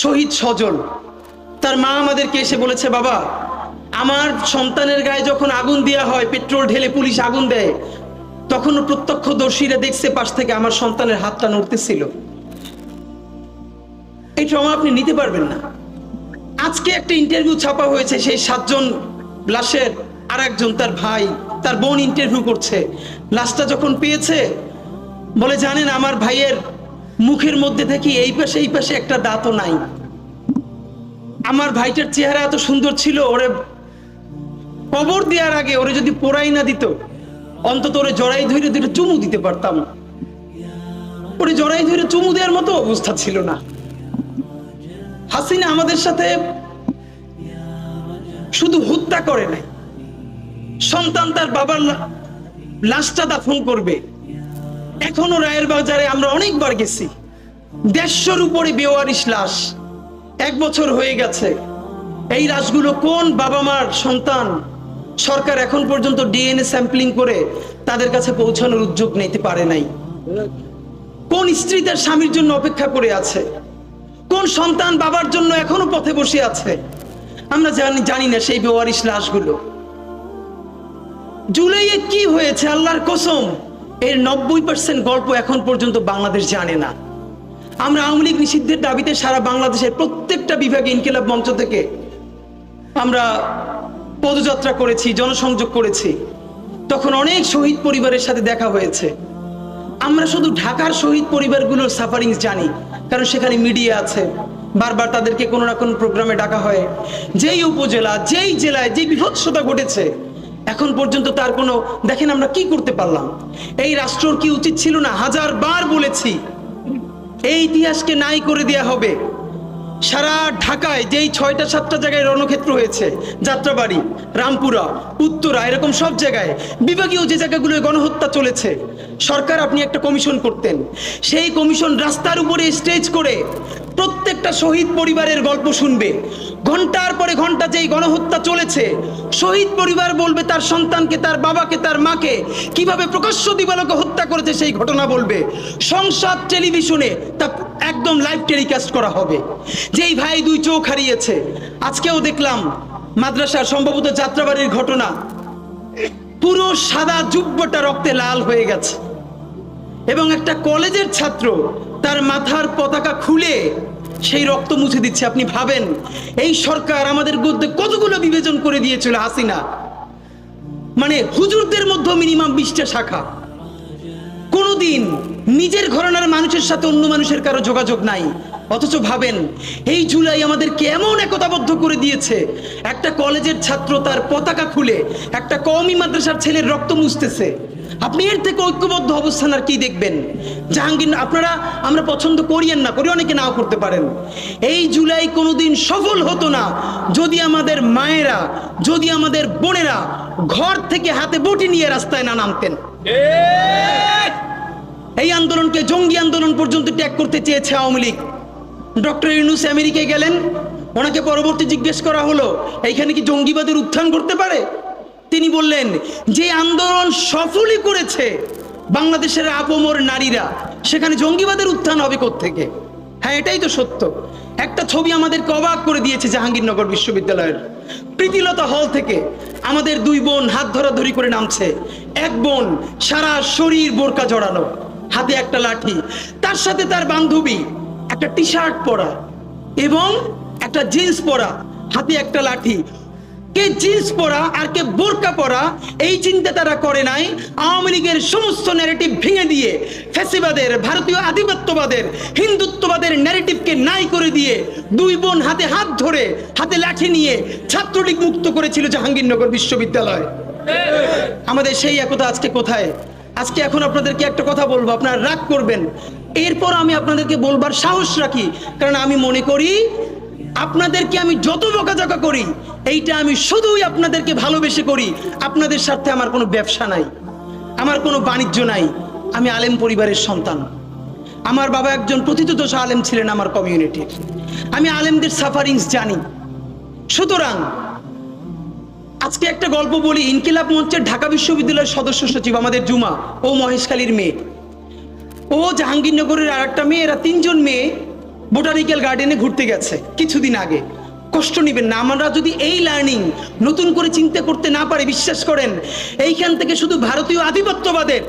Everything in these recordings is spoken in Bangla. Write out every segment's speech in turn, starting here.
শহীদ সজল, তার মা আমাদেরকে এসে বলেছে, বাবা আমার সন্তানের গায়ে যখন আগুন দেওয়া হয়, পেট্রোল ঢেলে পুলিশ আগুন দেয়, তখন প্রত্যক্ষদর্শীরা দেখছে পাশ থেকে আমার সন্তানের হাতটা নড়তেছিল। এই ট্রমা আপনি নিতে পারবেন না। আজকে একটা ইন্টারভিউ ছাপা হয়েছে, সেই 7 জন লাশের আর একজন তার ভাই, তার বোন ইন্টারভিউ করছে। লাশটা যখন পেয়েছে বলে, জানেন আমার ভাইয়ের মুখের মধ্যে থেকে এই পাশে একটা দাঁতও নাই। আমার ভাইটার চেহারা এত সুন্দর ছিল, ওরে কবর দেওয়ার আগে ওরে যদি পোড়াই না দিত, অন্তত ওরে জড়াই ধরে ধরে চুমু দিতে পারতাম। ওরে জড়াই ধরে চুমু দেওয়ার মতো অবস্থা ছিল না। হাসিনা আমাদের সাথে শুধু হত্যা করে নাই, সন্তান তার বাবার লাশটা দাফন করবে। এখনো রায়ের বাজারে আমরা অনেকবার গেছি, 150-র উপরে বেওয়ারিশ লাশ, 1 বছর হয়ে গেছে। এই লাশগুলো কোন বাবা মার সন্তান, সরকার এখন পর্যন্ত ডিএনএ স্যাম্পলিং করে তাদের কাছে পৌঁছানোর উদ্যোগ নিতে পারে নাই। কোন স্ত্রী তার স্বামীর জন্য অপেক্ষা করে আছে, কোন সন্তান বাবার জন্য এখনো পথে বসে আছে, আমরা জানি না সেই বেওয়ারিশ লাশগুলো। জুলাইয়ে কি হয়েছে আল্লাহর কসম, এর 90% গল্প এখন পর্যন্ত বাংলাদেশ জানে না। আমরা আওয়ামী লীগ নিষিদ্ধের দাবিতে সারা বাংলাদেশের প্রত্যেকটা বিভাগে ইনকিলাব মঞ্চ থেকে আমরা পদযাত্রা করেছি, জনসংযোগ করেছি। তখন অনেক শহীদ পরিবারের সাথে দেখা হয়েছে। আমরা শুধু ঢাকার শহীদ পরিবারগুলোর সাফারিংস জানি, কারণ সেখানে মিডিয়া আছে, বারবার তাদেরকে কোনো না কোনো প্রোগ্রামে ডাকা হয়। যেই উপজেলা, যেই জেলায় যে বিভৎসতা ঘটেছে, এখন পর্যন্ত তার কোনো, দেখেন আমরা কি করতে পারলাম। এই রাষ্ট্রর কি উচিত ছিল না, 1000 বার বলেছি, এই ইতিহাসকে নাই করে দেয়া হবে। সারা ঢাকায় যেই 6টা-7টা জায়গায় রণক্ষেত্র হয়েছে, যাত্রাবাড়ি, রামপুরা, উত্তরা, এরকম সব জায়গায় বিভাগীয় যে জায়গাগুলোয় গণহত্যা চলেছে, সরকার আপনি একটা কমিশন করতেন। সেই কমিশন রাস্তার উপরে স্টেজ করে প্রত্যেকটা শহীদ পরিবারের গল্প শুনবে। ঘন্টার পরে ঘন্টা যেই গণহত্যা চলেছে, শহীদ পরিবার বলবে তার সন্তানকে, তার বাবাকে, তার মাকে কিভাবে প্রকাশ্য দিবালোকে হত্যা করেছে সেই ঘটনা বলবে। সংসদ টেলিভিশনে তা একদম লাইভ টেলিকাস্ট করা হবে। যেই ভাই 2 চোখ হারিয়েছে, আজকেও দেখলাম মাদ্রাসার সম্ভবত যাত্রাবাড়ির ঘটনা, পুরো সাদা জুব্বটা রক্তে লাল হয়ে গেছে, এবং একটা কলেজের ছাত্র তার মাথার পতাকা খুলে সেই রক্ত মুছে দিচ্ছে। আপনি ভাবেন এই সরকার আমাদের মধ্যে কতগুলো বিভাজন করে দিয়েছিল হাসিনা। মানে হুজুরদের মধ্যে মিনিমাম 20টা শাখা। কোনোদিন নিজের ঘরানার মানুষের সাথে অন্য মানুষের কারো যোগাযোগ নাই। অথচ ভাবেন এই জুলাই আমাদেরকে এমন একতাবদ্ধ করে দিয়েছে, একটা কলেজের ছাত্র তার পতাকা খুলে একটা কওমি মাদ্রাসার ছেলের রক্ত মুছতেছে। আপনি এর থেকে ঐক্যবদ্ধ অবস্থান আর কি দেখবেন? জাহাঙ্গীর, আপনারা আমরা পছন্দ করিয়েন না করি, অনেকে নাও করতে পারেন। এই জুলাই কোনোদিন সফল হতো না যদি আমাদের মায়েরা, যদি আমাদের বোনেরা ঘর থেকে হাতে বটি নিয়ে রাস্তায় না নামতেন। এই আন্দোলনকে জঙ্গি আন্দোলন পর্যন্ত ত্যাগ করতে চেয়েছে আওয়ামী লীগ। ডক্টর ইউনূস আমেরিকায় গেলেন, ওনাকে পরবর্তী জিজ্ঞেস করা হলো এইখানে কি জঙ্গিবাদের উত্থান করতে পারে? তিনি বললেন যে আন্দোলন সফলই করেছে বাংলাদেশের আপমর নারীরা, সেখানে জঙ্গিবাদের উত্থান হবে কোত্থেকে? হ্যাঁ, এটাই তো সত্য। একটা ছবি আমাদেরকে অবাক করে দিয়েছে জাহাঙ্গীরনগর বিশ্ববিদ্যালয়ের প্রীতিলতা হল থেকে আমাদের 2 বোন হাত ধরাধরি করে নামছে। এক বোন সারা শরীর বোরকা জড়ানো, হাতে একটা লাঠি, তার সাথে তার বান্ধবী একটা টি শার্ট পরা এবং একটা জিন্স পরা, হাতে একটা লাঠি। কে জিন্স পরা আর কে বোরকা পরা এই চিন্তা তারা করে নাই। আওয়ামী লীগের সমস্ত ন্যারেটিভ ভেঙে দিয়ে ফ্যাসিবাদের, ভারতীয় আধিপত্যবাদের, হিন্দুত্ববাদের ন্যারেটিভকে নাই করে দিয়ে 2 বোন হাতে হাত ধরে, হাতে লাঠি নিয়ে ছাত্রলীগ মুক্ত করেছিল জাহাঙ্গীরনগর বিশ্ববিদ্যালয়। আমাদের সেই একতা আজকে কোথায়? আজকে এখন আপনাদেরকে একটা কথা বলবো, আপনারা রাগ করবেন, এরপর আমি আপনাদেরকে বলবার সাহস রাখি, কারণ আমি মনে করি আপনাদেরকে আমি যত বকাঝকা করি, এইটা আমি শুধুই আপনাদেরকে ভালোবেসে করি। আপনাদের সাথে আমার কোনো ব্যবসা নাই, আমার কোনো বাণিজ্য নাই। আমি আলেম পরিবারের সন্তান। আমার বাবা একজন প্রথিতযশা আলেম ছিলেন আমার কমিউনিটির। আমি আলেমদের সাফারিংস জানি। সুতরাং আজকে একটা গল্প বলি। ইনকিলাব মঞ্চের ঢাকা বিশ্ববিদ্যালয়ের সদস্য সচিব আমাদের জুমা, ও মহেশখালীর মেয়ে, ও জাহাঙ্গীরনগরের আর একটা মেয়ে, এরা 3 জন মেয়ে বোটানিক্যাল গার্ডেনে ঘুরতে গেছে কিছুদিন আগে। কষ্ট নেবেন না, আমরা যদি এই লার্নিং নতুন করে চিন্তা করতে না পারি, বিশ্বাস করেন এইখান থেকে শুধু ভারতীয় আধিপত্যবাদের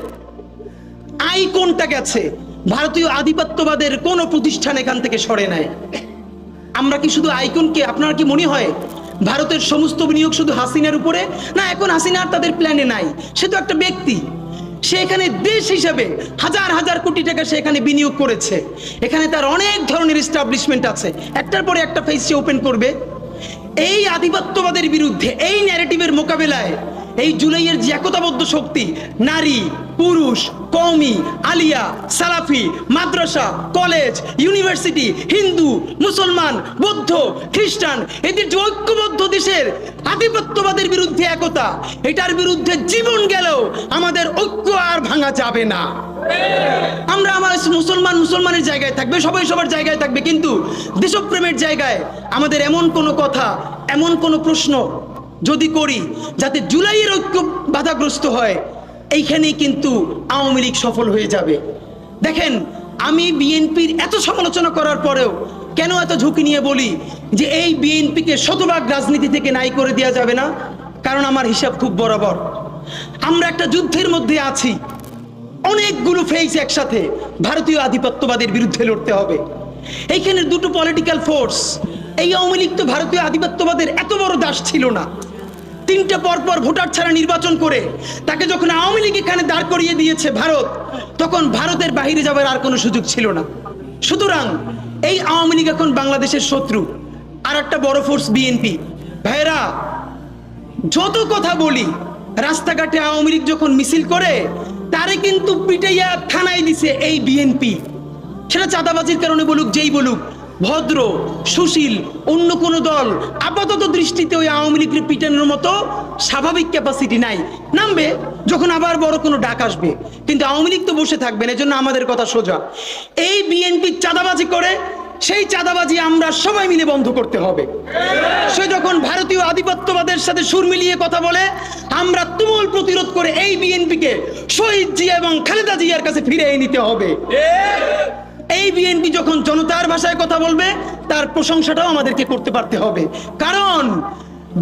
আইকনটা গেছে। ভারতীয় আধিপত্যবাদের কোন প্রতিষ্ঠান এখান থেকে সরে নাই। আমরা কি শুধু আইকনকে, আপনার কি মনে হয় ভারতের সমস্ত বিনিয়োগ শুধু হাসিনার উপরে? না, এখন হাসিনা আর তাদের প্ল্যানে নাই, সে তো একটা ব্যক্তি। সে এখানে দেশ হিসাবে হাজার হাজার কোটি টাকা সে এখানে বিনিয়োগ করেছে। এখানে তার অনেক ধরনের এস্টাবলিশমেন্ট আছে, একটার পরে একটা ফেস সে ওপেন করবে। এই আধিপত্যবাদের বিরুদ্ধে, এই ন্যারেটিভের মোকাবেলায় এই জুলাইয়ের যে একতাবদ্ধ শক্তি, নারী, পুরুষ, কওমি, আলিয়া, সালাফি, মাদ্রাসা, কলেজ, ইউনিভার্সিটি, হিন্দু, মুসলমান, বৌদ্ধ, খ্রিস্টান, এদের যে ঐক্যবদ্ধ দেশের আধিপত্যবাদের বিরুদ্ধে একতা, এটার বিরুদ্ধে জীবন গেলেও আমাদের ঐক্য আর ভাঙা যাবে না। আমরা আমার মুসলমানের জায়গায় থাকবে, সবাই সবার জায়গায় থাকবে, কিন্তু দেশপ্রেমের জায়গায় আমাদের এমন কোনো কথা, এমন কোনো প্রশ্ন যদি করি যাতে জুলাইয়ের ঐক্য বাধাগ্রস্ত হয়, এইখানেই কিন্তু আওয়ামী লীগ সফল হয়ে যাবে। দেখেন, আমি বিএনপির এত সমালোচনা করার পরেও কেন এত ঝুঁকি নিয়ে বলি যে এই বিএনপিকে শতভাগ রাজনীতি থেকে নাই করে দেওয়া যাবে না? কারণ আমার হিসাব খুব বরাবর। আমরা একটা যুদ্ধের মধ্যে আছি, অনেকগুলো ফেজ একসাথে ভারতীয় আধিপত্যবাদের বিরুদ্ধে লড়তে হবে। এইখানে দুটো পলিটিক্যাল ফোর্স, এই আওয়ামী লীগ তো ভারতীয় আধিপত্যবাদের এত বড় দাস ছিল না। তিনটা পরপর ভোটার ছাড়া নির্বাচন করে তাকে যখন আওয়ামী লীগ এখানে দাঁড় করিয়ে দিয়েছে ভারত, তখন ভারতের বাইরে যাবার আর কোনো সুযোগ ছিল না। সুতরাং এই আওয়ামী লীগ এখন বাংলাদেশের শত্রু। আর একটা বড় ফোর্স বিএনপি। ভাইরা, যত কথা বলি, রাস্তাঘাটে আওয়ামী লীগ যখন মিছিল করে তারে কিন্তু পিটাইয়া থানায় দিছে এই বিএনপি। সেটা চাঁদাবাজির কারণে বলুক, যেই বলুক, ভদ্র, সুশীল অন্য কোন দল আপাতত দৃষ্টিতে ওই আওয়ামী লীগের পিটানোর মতো স্বাভাবিক ক্যাপাসিটি নাই। নামবে যখন আবার বড় কোনো ডাক আসবে, কিন্তু আওয়ামী লীগ তো বসে থাকবে না। এজন্য আমাদের কথা সোজা, এই বিএনপি চাঁদাবাজি করে, সেই চাঁদাবাজি আমরা সবাই মিলে বন্ধ করতে হবে। সে যখন ভারতীয় আধিপত্যবাদের সাথে সুর মিলিয়ে কথা বলে, আমরা তুমুল প্রতিরোধ করে এই বিএনপিকে শহীদ জিয়া এবং খালেদা জিয়ার কাছে ফিরিয়ে নিতে হবে। এই বিএনপি যখন জনতার ভাষায় কথা বলবে, তার প্রশংসাটাও আমাদেরকে করতে পারতে হবে। কারণ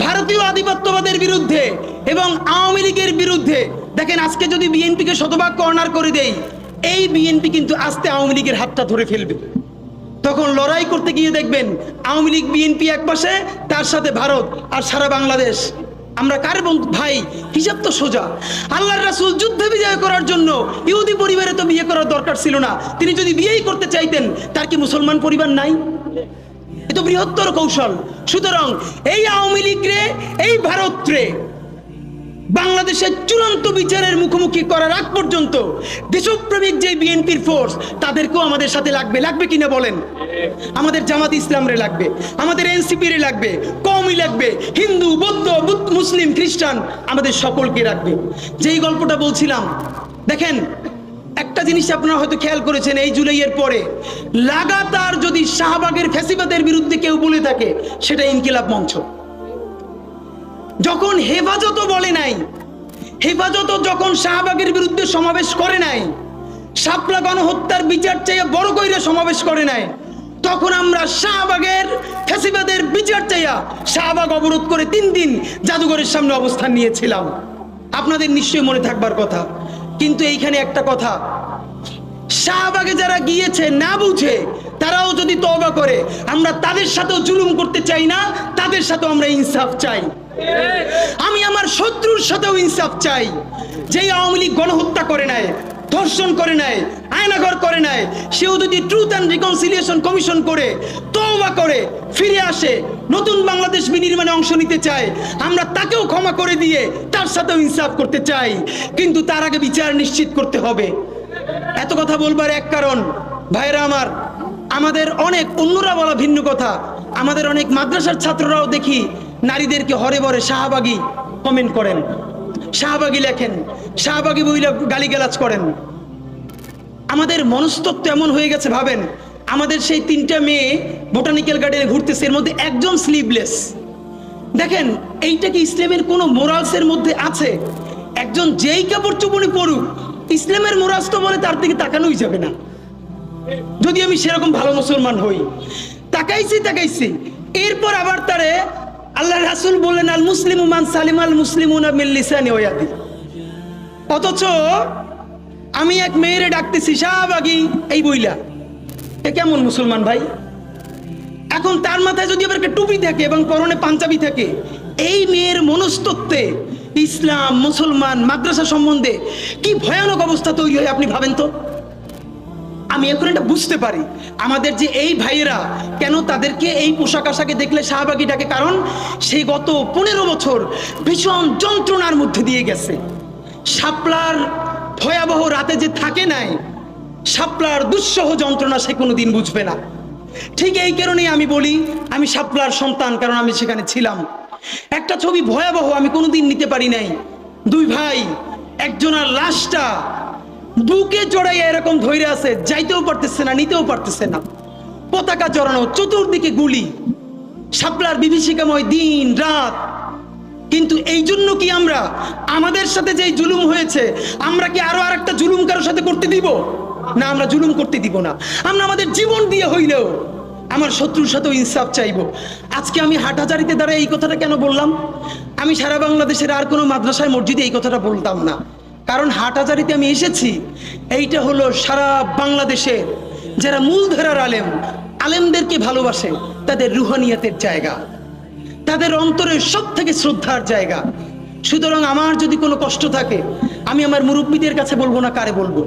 ভারতীয় আধিপত্যবাদের বিরুদ্ধে এবং আওয়ামী লীগের বিরুদ্ধে, দেখেন আজকে যদি বিএনপিকে শতভাগ কর্নার করে দেই, এই বিএনপি কিন্তু আস্তে আওয়ামী লীগের হাতটা ধরে ফেলবে। তখন লড়াই করতে গিয়ে দেখবেন আওয়ামী লীগ বিএনপি এক পাশে, তার সাথে ভারত আর সারা বাংলাদেশ। আমরা কার বন্ধু ভাই? হিসাব তো সোজা। আল্লাহর রাসূল যুদ্ধে বিজয় করার জন্য ইহুদি পরিবারে তো বিয়ে করার দরকার ছিল না। তিনি যদি বিয়েই করতে চাইতেন, তার কি মুসলমান পরিবার নাই? এ তো বৃহত্তর কৌশল। সুতরাং এই আওয়ামী লীগ রে, এই ভারত রে বাংলাদেশের চূড়ান্ত বিচারের মুখোমুখি করার আগ পর্যন্ত দেশপ্রেমিক যে বিএনপির ফোর্স, তাদেরকেও আমাদের সাথে লাগবে। লাগবে কিনা বলেন? আমাদের জামাত ইসলাম রে লাগবে, আমাদের এনসিপি রে লাগবে, কওমি লাগবে, হিন্দু, বৌদ্ধ, মুসলিম, খ্রিস্টান, আমাদের সকলকে রাখবে। যেই গল্পটা বলছিলাম, দেখেন একটা জিনিস আপনারা হয়তো খেয়াল করেছেন, এই জুলাইয়ের পরে লাগাতার যদি শাহবাগের ফ্যাসিবাদের বিরুদ্ধে কেউ বলে থাকে, সেটা ইনকিলাব মঞ্চ। যখন হেফাজত বলে নাই, হেফাজত যখন শাহবাগের বিরুদ্ধে সমাবেশ করে নাই, শাপলা গণহত্যার বিচার চাইয়া বড় কইরা সমাবেশ করে নাই, তখন আমরা শাহবাগের ফ্যাসিবাদের বিচার চাইয়া শাহবাগ অবরোধ করে 3 দিন জাদুঘরের সামনে অবস্থান নিয়েছিলাম। আপনাদের নিশ্চয়ই মনে থাকবার কথা। কিন্তু এইখানে একটা কথা, শাহবাগে যারা গিয়েছে না বুঝে, তারাও যদি তওবা করে, আমরা তাদের সাথেও জুলুম করতে চাই না, তাদের সাথেও আমরা ইনসাফ চাই। আমি আমার শত্রুর সাথেও ইনসাফ চাই। যেই আওয়ামী লীগ গণহত্যা করে নাই, ধর্ষণ করে নাই, আয়নাঘর করে নাই, সেও যদি ট্রুথ অ্যান্ড রিকনসিলিয়েশন কমিশন করে তওবা করে ফিরে আসে, নতুন বাংলাদেশ বিনির্মাণে অংশ নিতে চায়, আমরা তাকেও ক্ষমা করে দিয়ে তার সাথেও ইনসাফ করতে চাই। কিন্তু তার আগে বিচার নিশ্চিত করতে হবে। এত কথা বলবার এক কারণ, ভাইরা আমার, আমাদের অনেক অন্যরা বলা ভিন্ন কথা, আমাদের অনেক মাদ্রাসার ছাত্ররাও দেখি নারীদেরকে হরে বরে শাহবাগী কমেন্ট করেন, শাহবাগী লেখেন, শাহবাগী বইলা গালিগালাজ করেন। আমাদের মনস্তত্ত্ব এমন হয়ে গেছে, ভাবেন আমাদের সেই 3টা মেয়ে বোটানিক্যাল গার্ডেনে ঘুরতেছে, এর মধ্যে একজন স্লিভলেস। দেখেন এইটা কি ইসলামের কোনো মোরালসের মধ্যে আছে? একজন যেই কাপড় চোপড়ে পড়ুক, ইসলামের মোরালস তো বলে তার দিকে তাকানোই যাবে না। যদি আমি সেরকম ভালো মুসলমান হই। তাকাইছি এরপর আবার তারে আল্লাহ রাসূল বললেন আল মুসলিমু মান সালিমাল মুসলিমুনা মিন লিসানি ওয়া ইয়াদি। অথচ আমি এক মেয়েরে ডাকতেছি শাহবাগী এই বইলা, এ কেমন মুসলমান ভাই? এখন তার মাথায় যদি আবার একটা টুপি থাকে এবং পরনে পাঞ্জাবি থাকে, এই মেয়ের মনস্তত্ত্বে ইসলাম মুসলমান মাদ্রাসা সম্বন্ধে কি ভয়ানক অবস্থা তৈরি হয় আপনি ভাবেন তো। আমি এখন এটা বুঝতে পারি আমাদের যে এই ভাইয়েরা কেন তাদেরকে এই পোশাক আশাকে দেখলে শাহবাগী ডাকে, কারণ সেই গত 15 বছর ভীষণ যন্ত্রণার মধ্যে দিয়ে গেছে। শাপলার ভয়াবহ রাতে যে থাকে নাই, শাপলার দুঃসহ যন্ত্রণা সে কোনোদিন বুঝবে না। ঠিক এই কারণেই আমি বলি আমি শাপলার সন্তান, কারণ আমি সেখানে ছিলাম। একটা ছবি ভয়াবহ আমি কোনোদিন নিতে পারি নাই। দুই ভাই একজনের লাশটা বুকে জড়াইয়া এরকম ধরে আছে, যাইতেও পারতেছে না, নিতেও পারতেছে না, পতাকা জড়ানো, চতুর্দিকে গুলি, শাপলার বিভীষিকাময় দিন রাত। কিন্তু এই জন্য কি আমরা আমাদের সাথে যে জুলুম হয়েছে আমরা কি আরো আরেকটা জুলুম কারোর সাথে করতে দিব? না, আমরা জুলুম করতে দিব না। আমরা আমাদের জীবন দিয়ে হইলেও আমার শত্রুর সাথেও ইনসাফ চাইবো। আজকে আমি হাটহাজারিতে দ্বারা এই কথাটা কেন বললাম? আমি সারা বাংলাদেশের আর কোনো মাদ্রাসায় মসজিদে এই কথাটা বলতাম না, কারণ হাটহাজারিতে আমি এসেছি। এইটা হলো সারা বাংলাদেশে যারা মূলধারার আলেমদেরকে ভালোবাসে তাদের রুহানিয়াতের জায়গা, তাদের অন্তরের সব থেকে শ্রদ্ধার জায়গা। সুতরাং আমার যদি কোনো কষ্ট থাকে আমি আমার মুরব্বীদের কাছে বলবো না, কারে বলবো?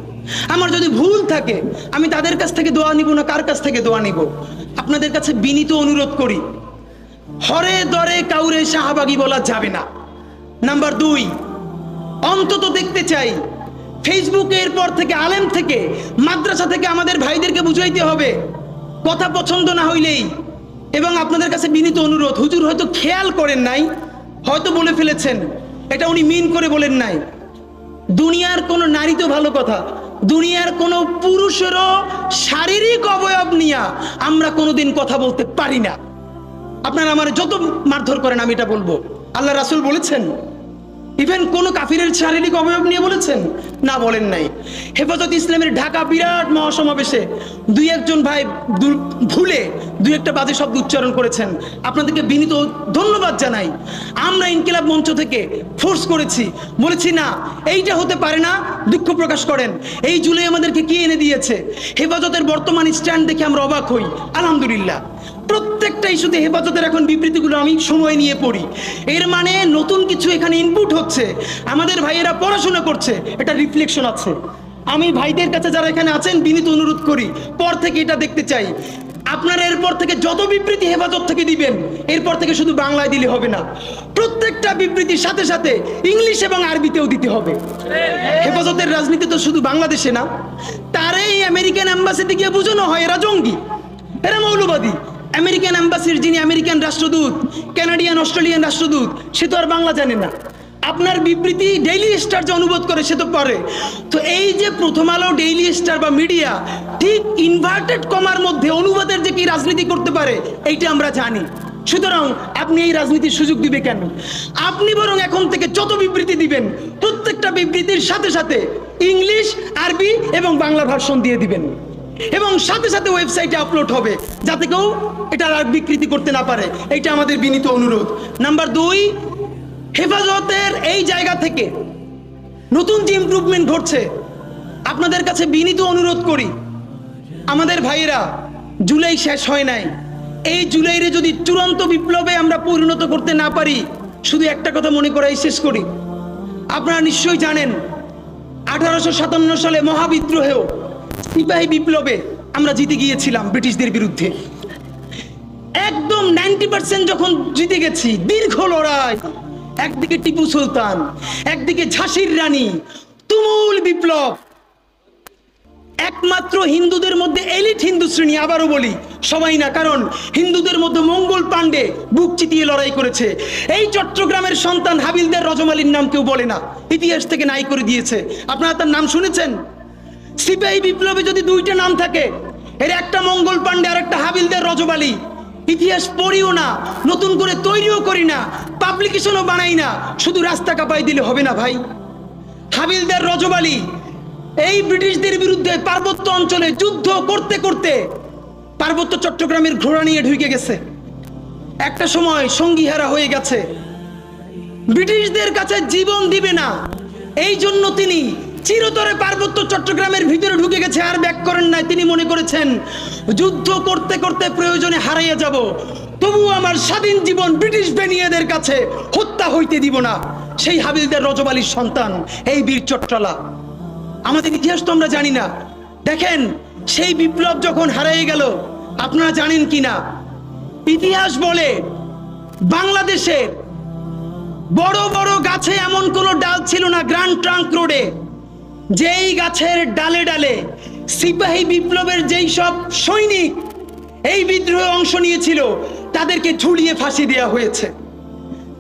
আমার যদি ভুল থাকে আমি তাদের কাছ থেকে দোয়া নিব না, কার কাছ থেকে দোয়া নিব? আপনাদের কাছে বিনীত অনুরোধ করি, হরে দরে কাউরে শাহবাগী বলা যাবে না। নাম্বার 2, অন্তত দেখতে চাই ফেসবুকের পর থেকে আলেম থেকে মাদ্রাসা থেকে আমাদের ভাইদেরকে বুঝাইতে হবে, কথা পছন্দ না হইলেই। এবং আপনাদের কাছে বিনীত অনুরোধ, হুজুর হয়তো খেয়াল করেন নাই, হয়তো বলে ফেলেছেন, এটা উনি মিন করে বলেন নাই। দুনিয়ার কোনো নারী তো ভালো কথা, দুনিয়ার কোনো পুরুষেরও শারীরিক অবয়ব নিয়ে আমরা কোনোদিন কথা বলতে পারি না। আপনারা আমার যত মারধর করেন আমি এটা বলবো, আল্লাহ রাসূল বলেছেন? ইভেন কোন কাফিরের শারীরিক অবয়ব নিয়ে বলেছেন? না, বলেন নাই। হেফাজত ইসলামের ঢাকা বিরাট মহাসমাবেশে দুই একজন ভাই ভুলে দুই একটা বাজে শব্দ উচ্চারণ করেছেন, আপনাদেরকে বিনীত ধন্যবাদ জানাই। আমরা ইনকিলাব মঞ্চ থেকে ফোর্স করেছি, বলেছি না এইটা হতে পারে না, দুঃখ প্রকাশ করেন। এই জুলাই আমাদেরকে কি এনে দিয়েছে? হেফাজতের বর্তমান স্ট্যান্ড দেখে আমরা অবাক হই। আলহামদুলিল্লাহ, প্রত্যেকটা ইস্যুতে হেফাজতের এখন বিবৃতিগুলো আমি সময় নিয়ে পড়ি। এর মানে নতুন কিছু এখানে ইনপুট হচ্ছে, আমাদের ভাইয়েরা পড়াশোনা করছে, এটা রিফ্লেকশন আছে। আমি ভাইদের কাছে যারা এখানে আছেন বিনীত অনুরোধ করি, পর থেকে এটা দেখতে চাই আপনারা এরপর থেকে যত বিবৃতি হেফাজত থেকে দিবেন, এরপর থেকে শুধু বাংলায় দিলে হবে না, প্রত্যেকটা বিবৃতির সাথে সাথে ইংলিশ এবং আরবিতেও দিতে হবে। হেফাজতের রাজনীতি তো শুধু বাংলাদেশে না, তারাই আমেরিকান এম্বাসিতে গিয়ে বোঝানো হয় এরা জঙ্গি, এরা মৌলবাদী। আমেরিকান এম্বাসির যিনি আমেরিকান রাষ্ট্রদূত, কানাডিয়ান অস্ট্রেলিয়ান রাষ্ট্রদূত, সে তো আর বাংলা জানে না। আপনার বিবৃতি ডেইলি স্টার যে অনুবাদ করে সে তো পারে। তো এই যে প্রথম আলো, ডেইলি স্টার বা মিডিয়া ঠিক ইনভার্টেড কমার মধ্যে অনুবাদের যে কি রাজনীতি করতে পারে এইটা আমরা জানি। সুতরাং আপনি এই রাজনীতির সুযোগ দিবে কেন? আপনি বরং এখন থেকে যত বিবৃতি দিবেন প্রত্যেকটা বিবৃতির সাথে সাথে ইংলিশ, আরবি এবং বাংলা ভার্সন দিয়ে দিবেন, এবং সাথে সাথে ওয়েবসাইটে আপলোড হবে যাতে কেউ এটা আর বিকৃতি করতে না পারে। এইটা আমাদের বিনীত অনুরোধ। নাম্বার 2, হেফাজতের এই জায়গা থেকে নতুন যে ইমপ্রুভমেন্ট ঘটছে আপনাদের কাছে বিনীত অনুরোধ করি, আমাদের ভাইয়েরা জুলাই শেষ হয় নাই, এই জুলাইরে যদি চূড়ান্ত বিপ্লবে আমরা পরিণত করতে না পারি, শুধু একটা কথা মনে করাই শেষ করি। আপনারা নিশ্চয়ই জানেন 1857 সালে মহাবিদ্রোহেও সিপাহী বিপ্লবে আমরা জিতে গিয়েছিলাম ব্রিটিশদের বিরুদ্ধে। একদম 90% যখন জিতে গেছি, দীর্ঘ লড়াই, একদিকে টিপু সুলতান, একদিকে ঝাঁসির রানী, তুমুল বিপ্লব। একমাত্র হিন্দুদের মধ্যে এলিট হিন্দু শ্রেণী, আবারও বলি সবাই না, কারণ হিন্দুদের মধ্যে মঙ্গল পাণ্ডে বুক চিতিয়ে লড়াই করেছে। এই চট্টগ্রামের সন্তান হাবিলদার রজমালির নাম কেউ বলে না, ইতিহাস থেকে নাই করে দিয়েছে। আপনারা তার নাম শুনেছেন? সিপাহী বিপ্লবে যদি দুইটা নাম থাকে, এর একটা মঙ্গল পাণ্ডে আর একটা হাবিলদার রজমালি, ইতিহাস পড়িও না, নতুন করে তৈরিও করি না, পাবলিকেশনও বানাই না, শুধু রাস্তা কাঁপাই দিলে হবে না ভাই। হাবিলদার রজমালি এই ব্রিটিশদের বিরুদ্ধে পার্বত্য অঞ্চলে যুদ্ধ করতে করতে পার্বত্য চট্টগ্রামের ঘোড়া নিয়ে ঢুকে গেছে। একটা সময় সঙ্গীহারা হয়ে গেছে, ব্রিটিশদের কাছে জীবন দিবে না, এই জন্য তিনি চিরতরে পার্বত্য চট্টগ্রামের ভিতরে ঢুকে গেছে, আর ব্যাক করেন নাই। তিনি মনে করেছেন যুদ্ধ করতে করতে প্রয়োজনে হারাইয়া যাব, তবু আমার স্বাধীন জীবন ব্রিটিশ বেনিয়াদের কাছে হত্যা হইতে দিব না। সেই হাবিলদার রজব আলীর সন্তান এই বীর চট্টলা। আমাদের ইতিহাস তো আমরা জানি না। দেখেন, সেই বিপ্লব যখন হারিয়ে গেল, আপনারা জানেন কিনা, ইতিহাস বলে বাংলাদেশের বড় বড় গাছে এমন কোন ডাল ছিল না গ্র্যান্ড ট্রাঙ্ক রোডে, যেই গাছের ডালে ডালে সিপাহী বিপ্লবের যেই সব সৈনিক এই বিদ্রোহে অংশ নিয়েছিল তাদেরকে ঝুলিয়ে ফাঁসি দেওয়া হয়েছে।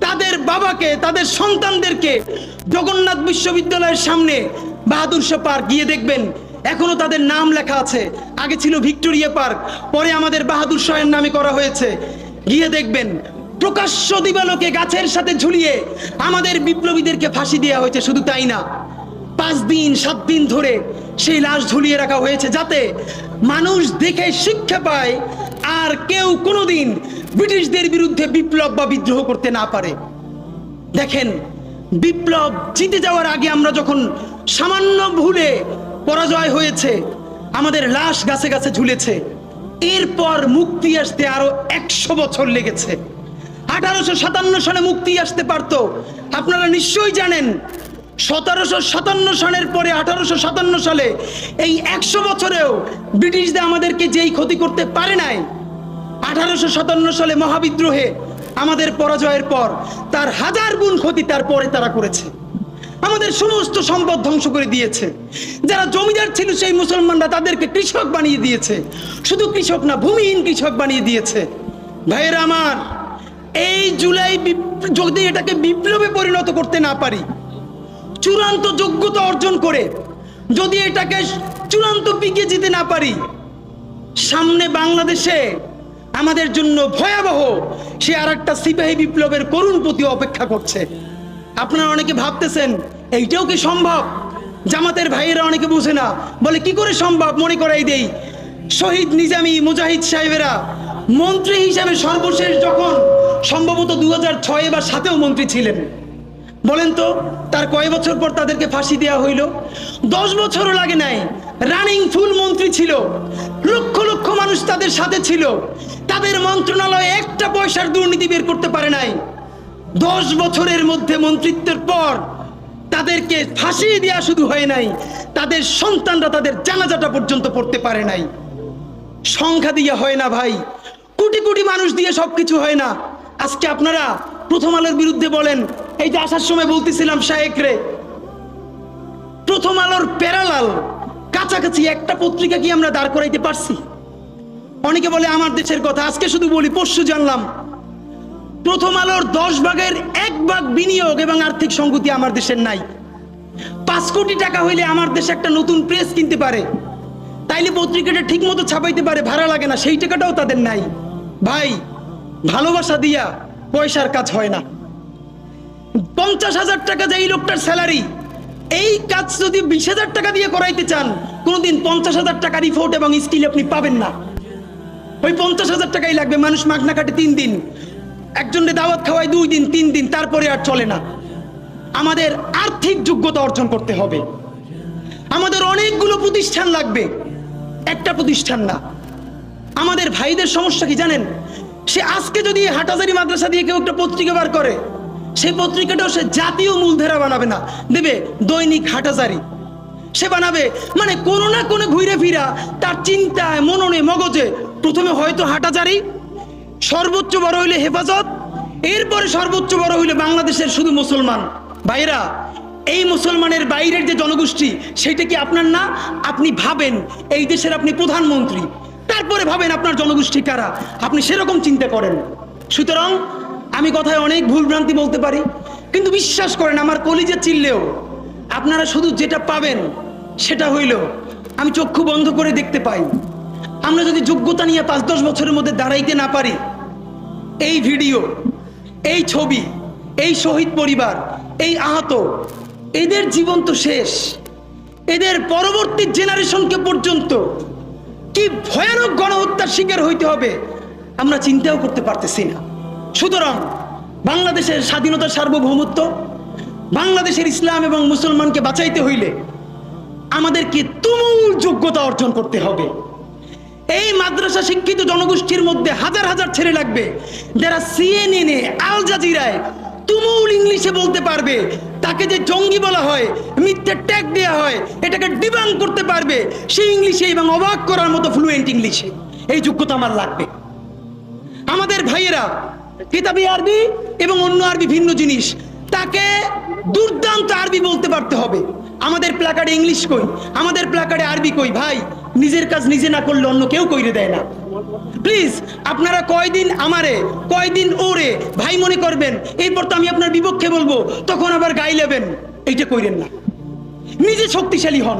তাদের বাবাকে, তাদের সন্তানদেরকে জগন্নাথ বিশ্ববিদ্যালয়ের সামনে বাহাদুর শাহ পার্ক গিয়ে দেখবেন, এখনো তাদের নাম লেখা আছে। আগে ছিল ভিক্টোরিয়া পার্ক, পরে আমাদের বাহাদুর শাহের নামে করা হয়েছে। গিয়ে দেখবেন প্রকাশ্য দিবালোকে গাছের সাথে ঝুলিয়ে আমাদের বিপ্লবীদেরকে ফাঁসি দেওয়া হয়েছে। শুধু তাই না, 5 দিন 7 দিন ধরে সেই লাশ ঝুলিয়ে রাখা হয়েছে, যাতে মানুষ দেখে শিক্ষা পায় আর কেউ কোনোদিন ব্রিটিশদের বিরুদ্ধে বিপ্লব বা বিদ্রোহ করতে না পারে। দেখেন, বিপ্লব জিতে যাওয়ার আগে আমরা যখন সামান্য ভুলে পরাজয় হয়েছে, আমাদের লাশ গাছে গাছে ঝুলেছে। এরপর মুক্তি আসতে আরো 100 বছর লেগেছে। 1857 সালে মুক্তি আসতে পারতো। আপনারা নিশ্চয়ই জানেন 1757 সালের পরে 1857 সালে এই 100 বছরেও ব্রিটিশদের আমাদেরকে যেই ক্ষতি করতে পারে নাই, 1857 সালে মহাবিদ্রোহে আমাদের পরাজয়ের পর তার 1000 গুণ ক্ষতি তারপরে তারা করেছে। আমাদের সমস্ত সম্পদ ধ্বংস করে দিয়েছে। যারা জমিদার ছিল সেই মুসলমানরা তাদেরকে কৃষক বানিয়ে দিয়েছে। শুধু কৃষক না, ভূমিহীন কৃষক বানিয়ে দিয়েছে। ভাইয়েরা আমার, এই জুলাই যদি এটাকে বিপ্লবে পরিণত করতে না পারি, চূড়ান্ত যোগ্যতা অর্জন করে যদি এটাকে চূড়ান্ত পিকে যেতে না পারি, সামনে বাংলাদেশে আমাদের জন্য ভয়াবহ সে আর একটা সিপাহী বিপ্লবের করুণ প্রতি অপেক্ষা করছে। আপনারা অনেকে ভাবতেছেন এইটাও কি সম্ভব? জামাতের ভাইয়েরা অনেকে বুঝে না, বলে কি করে সম্ভব। মনে করাই দেই, শহীদ নিজামী মুজাহিদ সাহেবেরা মন্ত্রী হিসাবে সর্বশেষ যখন সম্ভবত 2006 বা 2007 মন্ত্রী ছিলেন, বলেন তো তার কয় বছর পর তাদেরকে ফাঁসি দেওয়া হইল? 10 বছরও লাগে নাই। রানিং ফুল মন্ত্রী ছিল, লক্ষ লক্ষ মানুষ তাদের সাথে ছিল, তাদের মন্ত্রণালয়ে একটা পয়সার দুর্নীতি বের করতে পারে নাই। 10 বছরের মধ্যে মন্ত্রিত্বের পর তাদেরকে ফাঁসি দেওয়া শুধু হয় নাই, তাদের সন্তানরা তাদের জানাজাটা পর্যন্ত পড়তে পারে নাই। সংখ্যা দিয়ে হয় না ভাই, কোটি কোটি মানুষ দিয়ে সবকিছু হয় না। আজকে আপনারা প্রথম আলোর বিরুদ্ধে বলেন, এই যে আসার সময় বলতেছিলাম শায়েকরে, প্রথম আলোর প্যারালাল কাছাকাছি একটা পত্রিকা কি আমরা দাঁড় করাইতে পারছি? অনেকে বলে আমার দেশের কথা, আজকে শুধু বলি, পরশু জানলাম প্রথম আলোর 10 ভাগের 1 ভাগ বিনিয়োগ এবং আর্থিক সংগতি আমার দেশের নাই। 5 কোটি টাকা হইলে আমার দেশে একটা নতুন প্রেস কিনতে পারে, তাইলে পত্রিকাটা ঠিক মতো ছাপাইতে পারে, ভাড়া লাগে না, সেই টাকাটাও তাদের নাই। ভাই, ভালোবাসা দিয়া পয়সার কাজ হয় না। 50,000 টাকা যে এই লোকটার স্যালারি, এই কাজ যদি 20,000 টাকা দিয়ে করাইতে চান, কোনোদিন 50,000 টাকা রিপোর্ট এবং স্কিল আপনি পাবেন না। ওই 50,000 টাকাই লাগবে। মানুষ মাগনা কাটে 3 দিন, একজনের দাওয়াত খাওয়ায় 2 দিন 3 দিন, তারপরে আর চলে না। আমাদের আর্থিক যোগ্যতা অর্জন করতে হবে। আমাদের অনেকগুলো প্রতিষ্ঠান লাগবে, একটা প্রতিষ্ঠান না। আমাদের ভাইদের সমস্যা কি জানেন? সে আজকে যদি হাটহাজারী মাদ্রাসা দিয়ে কেউ একটা পত্রিকা বার করে, সেই পত্রিকাটাও সে জাতীয় মূলধারা বানাবে না, দেবে দৈনিক হাটহাজারী। সে বানাবে মানে কোনো না কোনো ঘুরে ফিরা তার চিন্তায়, মননে, মগজে প্রথমে হয়তো হাটহাজারী, সর্বোচ্চ বড় হইলে হেফাজত, এরপরে সর্বোচ্চ বড় হইলে বাংলাদেশের শুধু মুসলমান। ভাইরা, এই মুসলমানের বাইরের যে জনগোষ্ঠী, সেটা কি আপনার না? আপনি ভাবেন এই দেশের আপনি প্রধানমন্ত্রী, তারপরে ভাবেন আপনার জনগোষ্ঠী কারা, আপনি সেরকম চিন্তা করেন। সুতরাং আমি কথায় অনেক ভুলভ্রান্তি বলতে পারি, কিন্তু বিশ্বাস করেন আমার কলিজা চিল্লেও আপনারা শুধু যেটা পাবেন সেটা হইল আমি চক্ষু বন্ধ করে দেখতে পাই। আমরা যদি যোগ্যতা নিয়ে 5-10 বছরের মধ্যে দাঁড়াইতে না পারি, এই ভিডিও, এই ছবি, এই শহীদ পরিবার, এই আহত, এদের জীবন তো শেষ। এদের পরবর্তী জেনারেশনকে পর্যন্ত কি ভয়ানক গণহত্যার শিকার হইতে হবে আমরা চিন্তাও করতে পারতেছি না। সুতরাং বাংলাদেশের স্বাধীনতা, সার্বভৌমত্ব, বাংলাদেশের ইসলাম এবং মুসলমানকে বাঁচাইতে হইলে আমাদেরকে তুমুল যোগ্যতা অর্জন করতে হবে। এই মাদ্রাসা শিক্ষিত জনগোষ্ঠীর মধ্যে হাজার হাজার ছেলে লাগবে যারা সিএনএনে, আল জাজিরায় তুমুল ইংলিশে বলতে পারবে। তাকে যে জঙ্গি বলা হয়, মিথ্যে ট্যাগ দেওয়া হয়, এটাকে ডিবাং করতে পারবে সেই ইংলিশে এবং অবাক করার মতো ফ্লুয়েন্ট ইংলিশে। এই যোগ্যতা আমার লাগবে। আমাদের ভাইয়েরা কিতাবি আরবি এবং অন্য আরবি ভিন্ন জিনিস, তাকে দুর্দান্ত আরবি বলতে পারতে হবে। আমাদের প্ল্যাকার্ডে ইংলিশ কই, আমাদের প্ল্যাকার্ডে আরবি কই। ভাই, নিজের কাজ নিজে না করলে অন্য কেউ কইরে দেয় না। প্লিজ আপনারা কয়দিন আমারে, কয়দিন ওরে ভাই মনে করবেন, এরপর তো আমি আপনার বিপক্ষে বলবো, তখন আবার গাই লেবেন, এইটা কইরেন না। নিজে শক্তিশালী হন,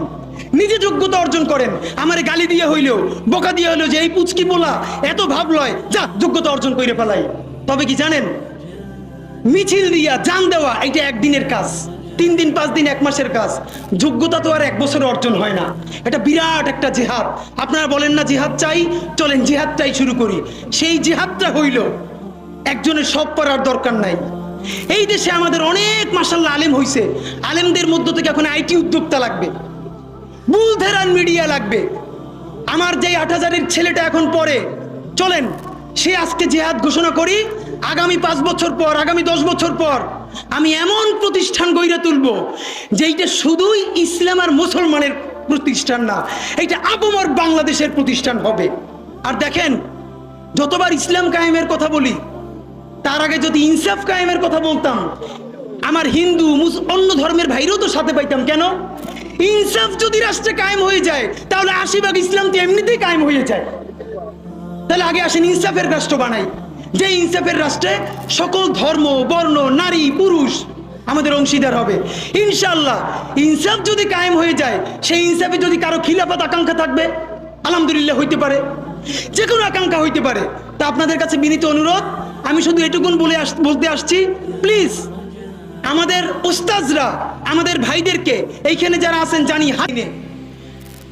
নিজে যোগ্যতা অর্জন করেন। আমারে গালি দিয়ে হইলেও, বোকা দিয়ে হইলেও যে এই পুচকি বলা এত ভাব লয়, যা যোগ্যতা অর্জন করে ফেলাই। তবে কি জানেন, মিছিল দিয়া জান দেওয়া এটা একদিনের কাজ, 3 দিন 5 দিন 1 মাসের কাজ। যোগ্যতা তো আর 1 বছরে অর্জন হয় না। এটা বিরাট একটা জিহাদ। আপনারা বলেন না জিহাদ চাই, চলেন জিহাদটাই শুরু করি। সেই জিহাদটা হইল, একজনের সব পারার দরকার নাই। এই দেশে আমাদের অনেক মাশাআল্লাহ আলেম হইছে। আলেমদের মধ্য থেকে এখন আইটি উদ্যোক্তা লাগবে, বুলধেরান মিডিয়া লাগবে। আমার যে 8000-এর ছেলেটা এখন পড়ে, চলেন সে আজকে জিহাদ ঘোষণা করি। আগামী 5 বছর পর, আগামী 10 বছর পর আমি এমন প্রতিষ্ঠান গইরা তুলবো যেইটা শুধুই ইসলাম আর মুসলমানের প্রতিষ্ঠান না, এটা আপামর বাংলাদেশের প্রতিষ্ঠান হবে। আর দেখেন, যতবার ইসলাম কায়েমের কথা বলি, তার আগে যদি ইনসাফ কায়েমের কথা বলতাম, আমার হিন্দু অন্য ধর্মের ভাইরাও তো সাথে পাইতাম। কেন? ইনসাফ যদি রাষ্ট্রে কায়েম হয়ে যায়, তাহলে 80% ইসলাম তো এমনিতেই কায়েম হয়ে যায়। তাহলে আগে আসেন ইনসাফের রাষ্ট্র বানাই, যে ইনসাফের রাষ্ট্রে সকল ধর্ম, বর্ণ, নারী, পুরুষ আমাদের অংশীদার হবে ইনশাআল্লাহ। ইনসাফ যদি কায়েম হয়ে যায়, সেই ইনসাফে যদি কারো খিলাফত আকাঙ্ক্ষা থাকবে, আলহামদুলিল্লাহ হইতে পারে, যে কোনো আকাঙ্ক্ষা হইতে পারে। তা আপনাদের কাছে বিনীত অনুরোধ, আমি শুধু এটুকুন বলতে আসছি, প্লিজ আমাদের উস্তাজরা, আমাদের ভাইদেরকে, এইখানে যারা আছেন জানি, হাইনে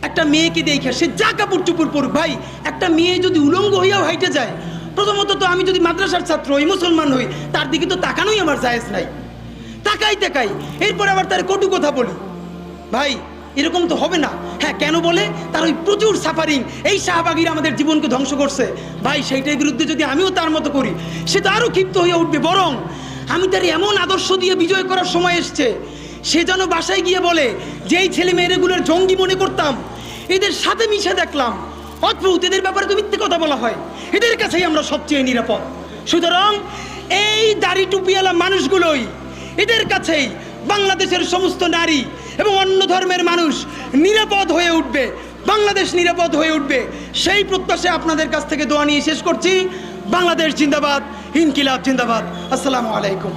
একটা মেয়েকে দেখে সে যা কাপড় চুপড় পড়ুক, ভাই একটা মেয়ে যদি উলঙ্গ হইয়াও হাইটে যায়, প্রথমত তো আমি যদি মাদ্রাসার ছাত্র হই, মুসলমান হই, তার দিকে তো তাকানোই আমার জায়েজ নাই। তাকাই এরপর আবার তার কটু কথা বলি, ভাই এরকম তো হবে না। হ্যাঁ, কেন বলে? তার ওই প্রচুর সাফারিং, এই শাহবাগীরা আমাদের জীবনকে ধ্বংস করছে। ভাই সেইটার বিরুদ্ধে যদি আমিও তার মতো করি, সে তো আরো ক্ষিপ্ত হয়ে উঠবে। বরং আমি তার এমন আদর্শ দিয়ে বিজয় করার সময় এসছে, সে যেন বাসায় গিয়ে বলে যে এই ছেলে মেয়েগুলোর জঙ্গি মনে করতাম, এদের সাথে মিশে দেখলাম অদ্ভুত, এদের ব্যাপারে তো মিথ্যে কথা বলা হয়, এদের কাছেই আমরা সবচেয়ে নিরাপদ। সুতরাং এই দাড়ি টুপিওয়ালা মানুষগুলোই, এদের কাছেই বাংলাদেশের সমস্ত নারী এবং অন্য ধর্মের মানুষ নিরাপদ হয়ে উঠবে, বাংলাদেশ নিরাপদ হয়ে উঠবে। সেই প্রত্যাশায় আপনাদের কাছ থেকে দোয়া নিয়ে শেষ করছি। বাংলাদেশ জিন্দাবাদ, ইনকিলাব জিন্দাবাদ। আসসালামু আলাইকুম।